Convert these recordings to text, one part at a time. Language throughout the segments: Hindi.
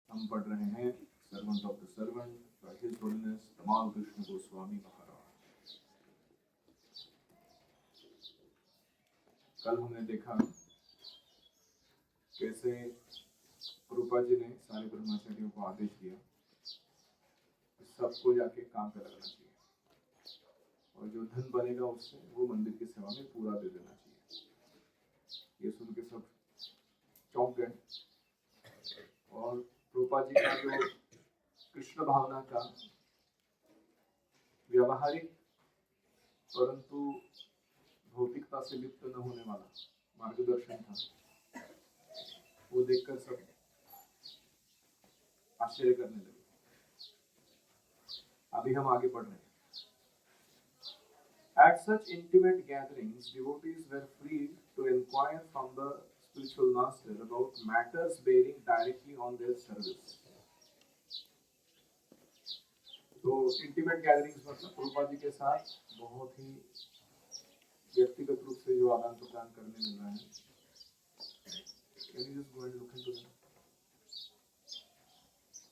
हम पढ़ रहे हैं servant of the servant by his holiness Tamal Krishna Goswami महाराज। कल हमने देखा कैसे प्रभुपाद जी ने सारे ब्रह्मचारियों को आदेश दिया सबको जाके काम पे लगना चाहिए और जो धन बनेगा उससे वो मंदिर की सेवा में पूरा दे देना चाहिए। ये सुन के सब चौंक गए और प्रभुपाद जी का जो कृष्ण भावना का व्यावहारिक परंतु भौतिकता से लिप्त न होने वाला मार्गदर्शन था, वो देखकर सब आश्चर्य करने लगे। अभी हम आगे पढ़ रहे हैं। At such intimate gatherings, devotees were free to inquire from the spiritual master about matters bearing directly on their service. तो इंटीमेट गैदरिंग्स मतलब प्रभुपाद जी के साथ बहुत ही व्यक्तिगत रूप से जो आदान प्रदान करने मिल रहा है। Can you just go and look into that?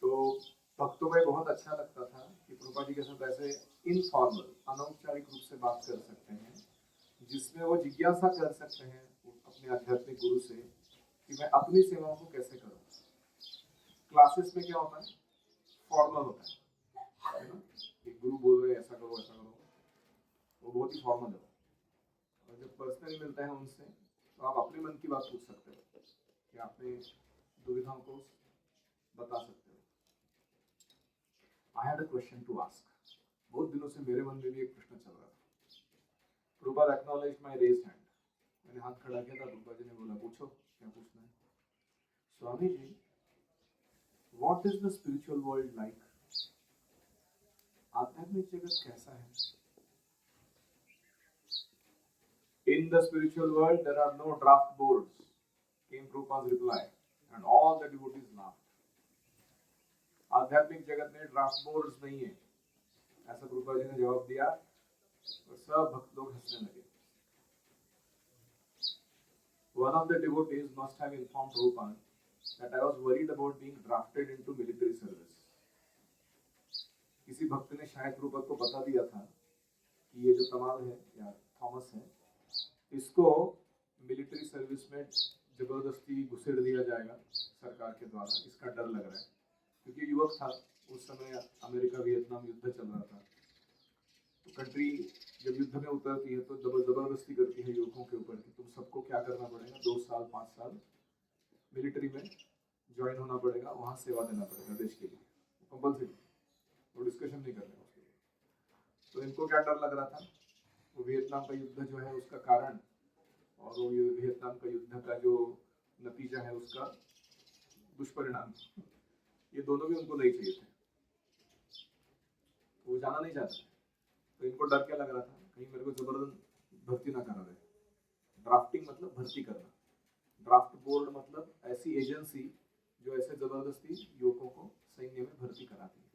तो भक्तों में बहुत अच्छा लगता था कि प्रभुपाद जी के साथ ऐसे इनफॉर्मल अनौपचारिक रूप से बात कर सकते हैं जिसमें वो जिज्ञासा कर सकते हैं अपने आध्यात्मिक गुरु से कि मैं अपनी सेवाओं को कैसे करूं। क्लासेस में क्या होता है, फॉर्मल होता है ना, कि गुरु बोल रहे ऐसा करो ऐसा करो, वो बहुत ही फॉर्मल है। और जब पर्सनली मिलते हैं उनसे तो आप अपने मन की बात पूछ सकते हो कि आपने दुविधाओं को बता सकते हो। I had a question to ask. बहुत दिनों से मेरे मन में भी एक प्रश्न चल रहा था। Prabhupada acknowledged my raised hand. मैंने हाथ खड़ा किया था, प्रभुपाद जी ने बोला पूछो क्या पूछना है। Swami ji, what is the spiritual world like? आध्यात्मिक जगत कैसा है? In the spiritual world there are no draft boards, came Prabhupada's reply, and all the devotees laughed. आध्यात्मिक जगत में ड्राफ्ट बोर्ड्स नहीं है, ऐसा प्रभुपाद जी ने जवाब दिया और सब भक्त लोग हंसने लगे। One of the devotees must have informed Prabhupada that I was worried about being drafted into military service. किसी भक्त ने शायद प्रभुपाद को बता दिया था कि ये जो तमाल है या थॉमस है, इसको मिलिट्री सर्विस में जबरदस्ती घुसेड़ दिया जाएगा सरकार के द्वारा, इसका डर लग रहा है। क्योंकि युवक था, उस समय अमेरिका वियतनाम युद्ध चल रहा था, तो कंट्री जब युद्ध में उतरती है तो जबरदस्ती करती है युवकों के ऊपर कि तुम सबको क्या करना पड़ेगा, 2 साल 5 साल मिलिट्री में ज्वाइन होना पड़ेगा, वहाँ सेवा देना पड़ेगा देश के लिए, कंपल्सरी, वो डिस्कशन नहीं करने उसके लिए। तो इनको क्या डर लग रहा था, वो वियतनाम का युद्ध जो है उसका कारण और वो वियतनाम का युद्ध का जो नतीजा है उसका दुष्परिणाम, ये दोनों भी उनको नहीं चाहिए थे, वो जाना नहीं चाहते। तो इनको डर क्या लग रहा था, कहीं मेरे को जबरदस्त भर्ती ना करा रहे। ड्राफ्टिंग मतलब भर्ती करना, ड्राफ्ट बोर्ड मतलब ऐसी एजेंसी जो ऐसे जबरदस्ती युवकों को सैन्य में भर्ती कराती है।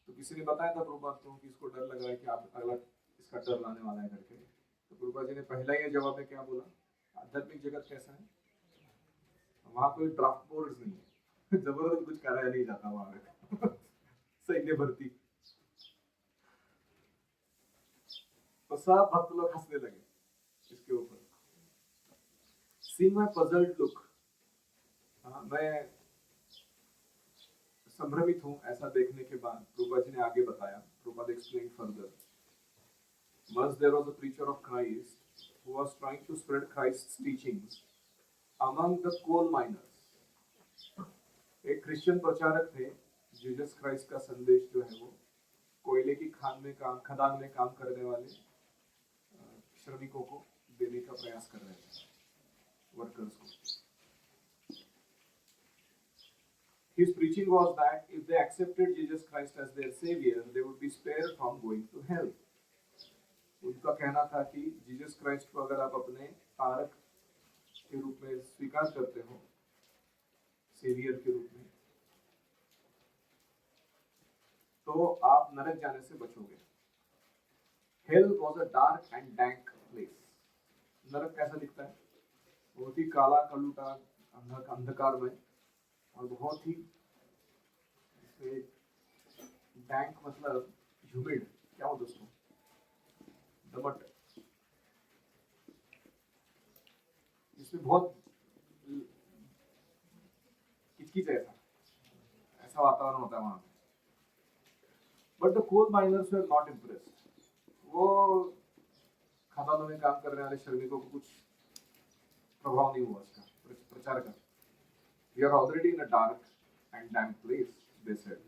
तो किसी ने बताया था प्रभुपाद को कि इसको डर लग रहा है कि आप अगला इसका डर लाने वाला है करके। तो प्रभुपाद जी ने पहला ही जवाब में क्या बोला, आध्यात्मिक जगत कैसा है, वहाँ कोई ड्राफ्ट बोर्ड नहीं है, जबरदस्त कुछ कराया नहीं जाता वहां में सैन्य भर्ती। तो सब भक्त लोग हंसने लगे इसके ऊपर। See my puzzled look. मैं संभ्रमित हूँ ऐसा देखने के बाद। प्रभुपाद जी ने आगे बताया, Prabhupada explained further. Once there was a preacher of Christ who was trying to spread Christ's teachings among the coal miners. एक क्रिश्चियन प्रचारक थे, जीसस क्राइस्ट का संदेश जो है वो कोयले की खदान में काम करने वाले श्रमिकों को देने का प्रयास कर रहे थे, वर्कर्स को। His preaching was that if they accepted Jesus Christ as their savior, they would be spared from going to hell. उनका कहना था कि जीसस क्राइस्ट को अगर आप अपने तारक के रूप में स्वीकार करते हो, सेवियर के रूप में, तो आप नरक जाने से बचोगे। Hell was a dark and dank place. नरक कैसा दिखता है, बहुत ही काला कलूटा अंधकार में और बहुत ही डैंक मतलब ह्यूमिड, क्या हो दोस्तों, दमट, इसमें बहुत किचकिच ऐसा वातावरण होता है वहां पे। But the coal miners were not impressed. वो खदानों में काम करने वाले श्रमिकों को कुछ प्रभाव नहीं हुआ उसका प्रचार का। We are already in a dark and damp place, they said.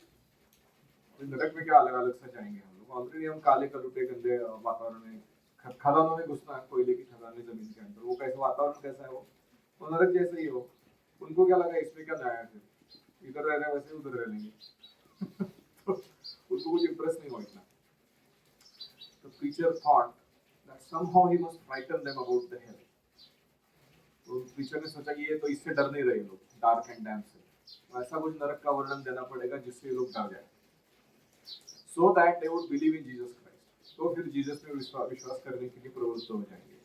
नरक में क्या अलग अलग सा जाएंगे हम लोग, ऑलरेडी हम काले कलुटे गंदे वातावरण में, खदानों में घुसना है, कोयले की खदानें जमीन के अंदर, वो कैसे वातावरण कैसा है, वो नरक जैसे ही हो। उनको क्या लगा इसमें क्या नया है, इधर रह रहे वैसे उधर रह लेंगे। तो उसको कुछ इंप्रेस नहीं हुआ इतना। The preacher thought that somehow he must frighten them about the hell. तो प्रीचर ने सोचा कि ये तो इससे डर नहीं रहे लोग, डार्क एंड डैम्प से, तो ऐसा कुछ नरक का वर्णन देना पड़ेगा जिससे ये लोग डर जाए, so that they would believe in Jesus Christ. तो फिर जीसस में विश्वास करने के लिए प्रवृत्त हो जाएंगे।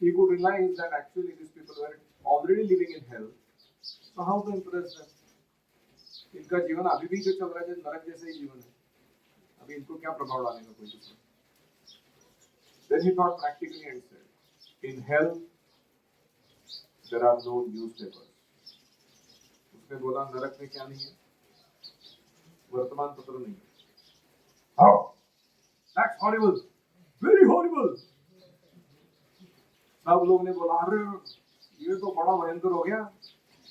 He could realize that actually these people were already living in hell, so how to impress them? इनका जीवन अभी भी जो चल रहा है नरक जैसा ही जीवन है, अभी इनको क्या प्रभाव डालेगा कोई दूसरा। Then he thought practically and said, in hell there are no newspapers. उसने बोला नरक में क्या नहीं है, वर्तमान पत्र नहीं है। Oh, that's horrible, very horrible. सब लोग ने बोला अरे ये तो बड़ा भयंकर हो गया,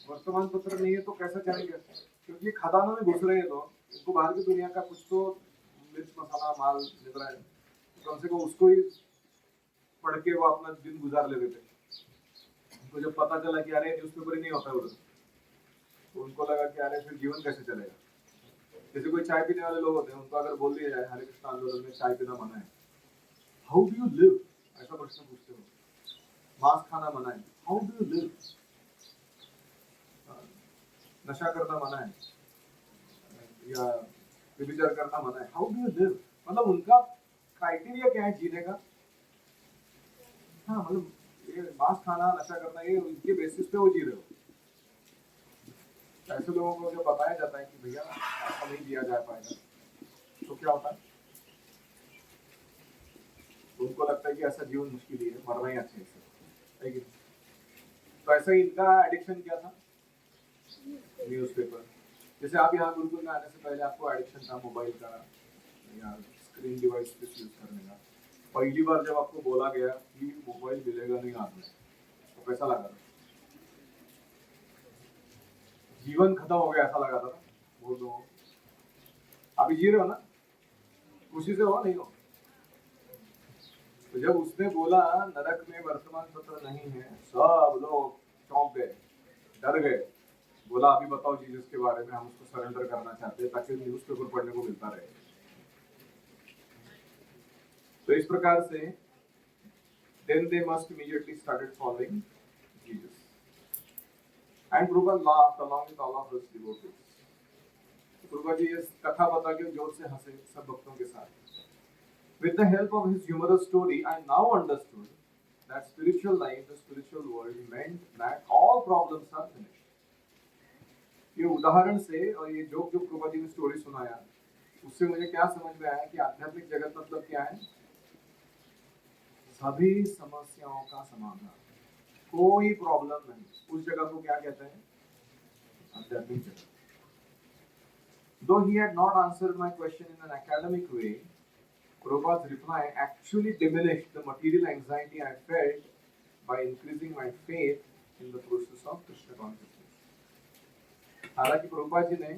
वर्तमान पत्र नहीं है तो कैसा चलेगा, क्योंकि खदानों में घुस रहे हैं लोग, इनको बाहर की दुनिया का कुछ तो मिर्च मसाला माल मिल रहा है, तो कम से कम उसको ही पढ़ के वो अपना दिन गुजार लेते थे। तो जब पता चला कि अरे न्यूज़पेपर ही नहीं होता उधर, तो उनको लगा कि अरे फिर जीवन कैसे चलेगा। जैसे कोई चाय पीने वाले लोग होते हैं, उनको अगर बोल दिया जाए हरे कृष्ण आंदोलन में चाय पीना मना है, हाउ डू यू लिव, ऐसा प्रश्न पूछते हो। मांस खाना मना है, हाउ डू यू लिव। नशा करना मना है या व्यभिचार करना मना है, हाउ डू यू लिव। मतलब उनका क्राइटेरिया क्या है जीने का। हाँ मतलब ये मांस खाना नशा करना ये उनके बेसिस पे वो जी रहे हो। ऐसे लोगों को जो बताया जाता है कि भैया ऐसा नहीं जिया जा पाएगा, तो क्या होता है, उनको लगता है कि ऐसा जीवन मुश्किल ही है, मरना ही अच्छे से है। तो ऐसा ही इनका एडिक्शन क्या था, न्यूज़पेपर। जैसे आप यहाँ गुरुकुल में आने से पहले आपको एडिक्शन था मोबाइल का या स्क्रीन डिवाइस यूज करने का। पहली बार जब आपको बोला गया कि मोबाइल मिलेगा नहीं हाथ में, तो कैसा लगा था, जीवन खत्म हो गया ऐसा लगा था ना। वो तो अभी जी रहे हो ना, खुशी से हो नहीं हो। तो जब उसने बोला नरक में वर्तमान पत्र नहीं है, सब लोग चौंक गए, डर गए। बोला अभी बताओ जीसस के बारे में, हम उसको सरेंडर करना चाहते हैं ताकि न्यूज़पेपर पढ़ने को मिलता रहे। तो इस प्रकार से then they must immediately started following Jesus. And Prabhupada laughed along with all of us devotees. Prabhupada जी इस कथा बता के जोर से हंसे सब भक्तों के साथ। With the help of his humorous story, I now understood that spiritual life, the spiritual world, meant that all problems are finished. ये उदाहरण से और ये जो प्रभुपाद जी ने स्टोरी सुनाया, उससे मुझे क्या समझ में आया कि आध्यात्मिक जगत मतलब क्या है, सभी समस्याओं का समाधान, कोई प्रॉब्लम नहीं, उस जगह को क्या कहते हैं, आध्यात्मिक जगत। Though he had not answered my question in an academic way, Prabhupada's reply actually diminished the material anxiety I felt by increasing my faith in the process of Krishna consciousness. हालांकि प्रभुपाद जी ने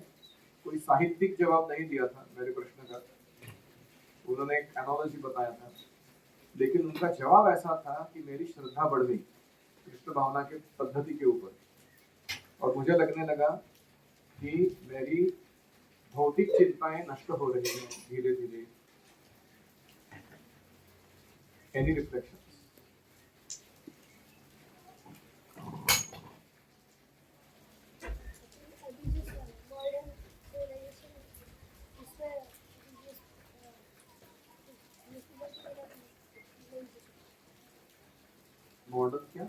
कोई साहित्यिक जवाब नहीं दिया था मेरे प्रश्न का, उन्होंने एक एनालॉजी बताया था, लेकिन उनका जवाब ऐसा था कि मेरी श्रद्धा बढ़ गई कृष्ण भावना के पद्धति के ऊपर, और मुझे लगने लगा कि मेरी भौतिक चिंताएं नष्ट हो रही हैं धीरे धीरे। Any reflections? मॉडर्न क्या?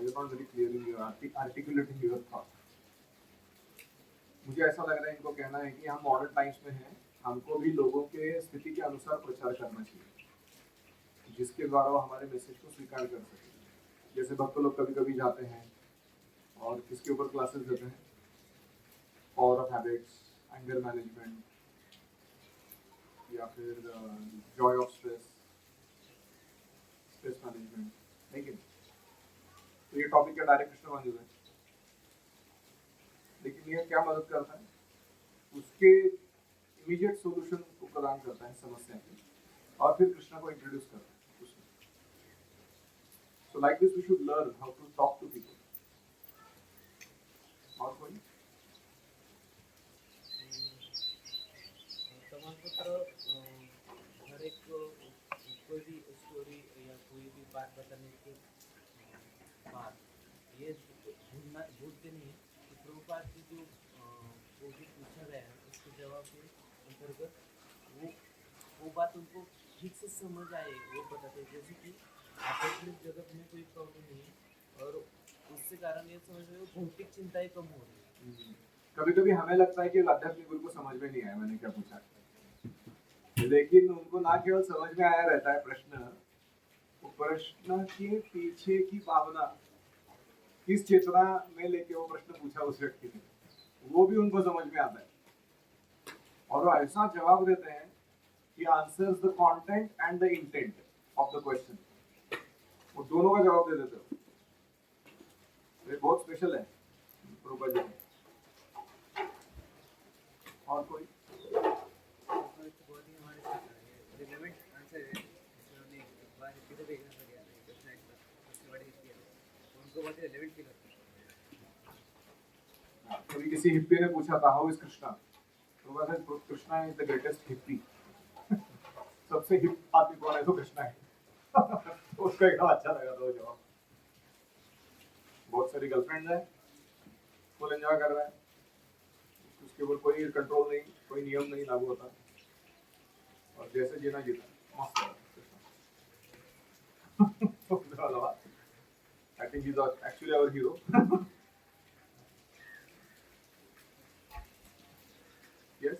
You're not very clear in your articulating your thought. मुझे ऐसा लग रहा है इनको कहना है कि हम मॉडर्न टाइम्स में हैं, हमको भी लोगों के स्थिति के अनुसार प्रचार करना चाहिए, जिसके द्वारा वो हमारे मैसेज को स्वीकार कर सके। जैसे भक्त लोग कभी कभी जाते हैं और किसके ऊपर क्लासेस देते हैं, power of habits, anger management, या फिर Joy of stress, stress management, लेकिन तो ये टॉपिक का डायरेक्ट कृष्ण मंजूर है, लेकिन ये क्या मदद करता है, उसके इमीडिएट सॉल्यूशन को प्रदान करता है समस्या के, और फिर कृष्ण को इंट्रोड्यूस करता है उसमें। So like this we should learn how to talk to people. और कोई हर एक कोई भी स्टोरी या कोई भी बात बताने के बाद ये भूलते नहीं कि प्रभुपाद की जो पूछा गया है उसके जवाब के अंतर्गत वो बात उनको ठीक से समझ आए, वो बताते हैं। जैसे कि आध्यात्मिक जगत में कोई प्रॉब्लम नहीं है और उससे कारण ये समझ में भौतिक चिंताएं कम हो रही है। कभी कभी हमें लगता है कि आध्यात्मिक गुरु को समझ में नहीं आया मैंने क्या पूछा, लेकिन उनको ना केवल समझ में आया रहता है प्रश्न, वो प्रश्न के पीछे की भावना, किस चेतना में लेके वो प्रश्न पूछा उस व्यक्ति ने, वो भी उनको समझ में आता है, और वो ऐसा जवाब देते हैं कि answers the content and the intent of the question, वो दोनों का जवाब दे देते हो। ये बहुत स्पेशल है प्रभुपाद जी। और कोई कभी किसी हिप्पी ने पूछा था हाउ इज कृष्णा, तो वह Krishna is the greatest hippie, सबसे हिप आदमी कौन है तो कृष्णा है। तो उसका एक अच्छा लगा था वो जवाब। बहुत सारी गर्लफ्रेंड है, फुल एंजॉय कर रहा है, उसके ऊपर कोई कंट्रोल नहीं, कोई नियम नहीं लागू होता, और जैसे जीना जीता मस्त है। I think he's actually our hero. Yes.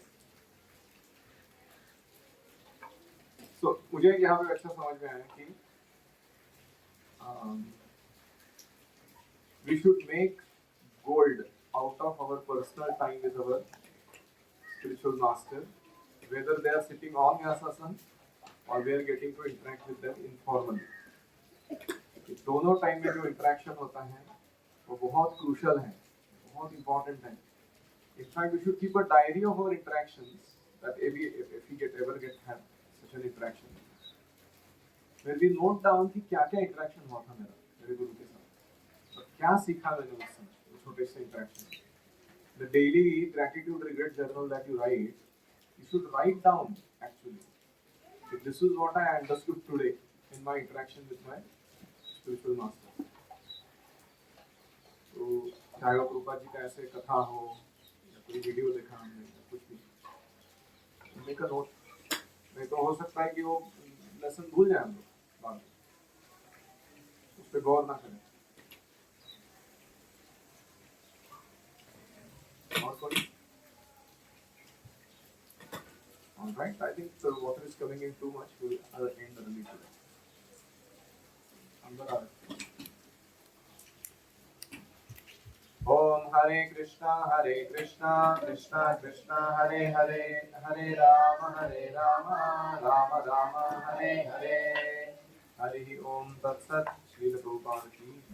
So मुझे यहाँ पे अच्छा समझ में आया कि we should make gold out of our personal time with our spiritual master, whether they are sitting on Vyasasana or we are getting to interact with them informally. दोनों टाइम में जो इंटरेक्शन होता है वो बहुत क्रूशल है, बहुत इंपॉर्टेंट है। In fact, we should keep a diary of our interactions, that if we ever have such an interaction, where we note down कि क्या क्या interaction हुआ था मेरे गुरु के साथ, और क्या सीखा मैंने उस समय उस छोटे से interaction। The daily gratitude regret journal that you write, you should write down actually, if this is what I understood today in my interaction with my spiritual master। तो चाहे वो प्रभुपाद जी का ऐसे कथा हो, कोई वीडियो देखा हमने, कुछ भी मेक अ नोट, नहीं तो हो सकता है कि वो लेसन भूल जाए हम लोग बाद में, उस पर गौर ना करें। और कोई? All right, I think the water is coming in too much. We'll end the meeting. अंदर आ रहे। ओम हरे कृष्णा कृष्णा कृष्णा हरे हरे, हरे राम राम राम हरे हरे। हरि ओम तत्सत। श्रील प्रभुपाद की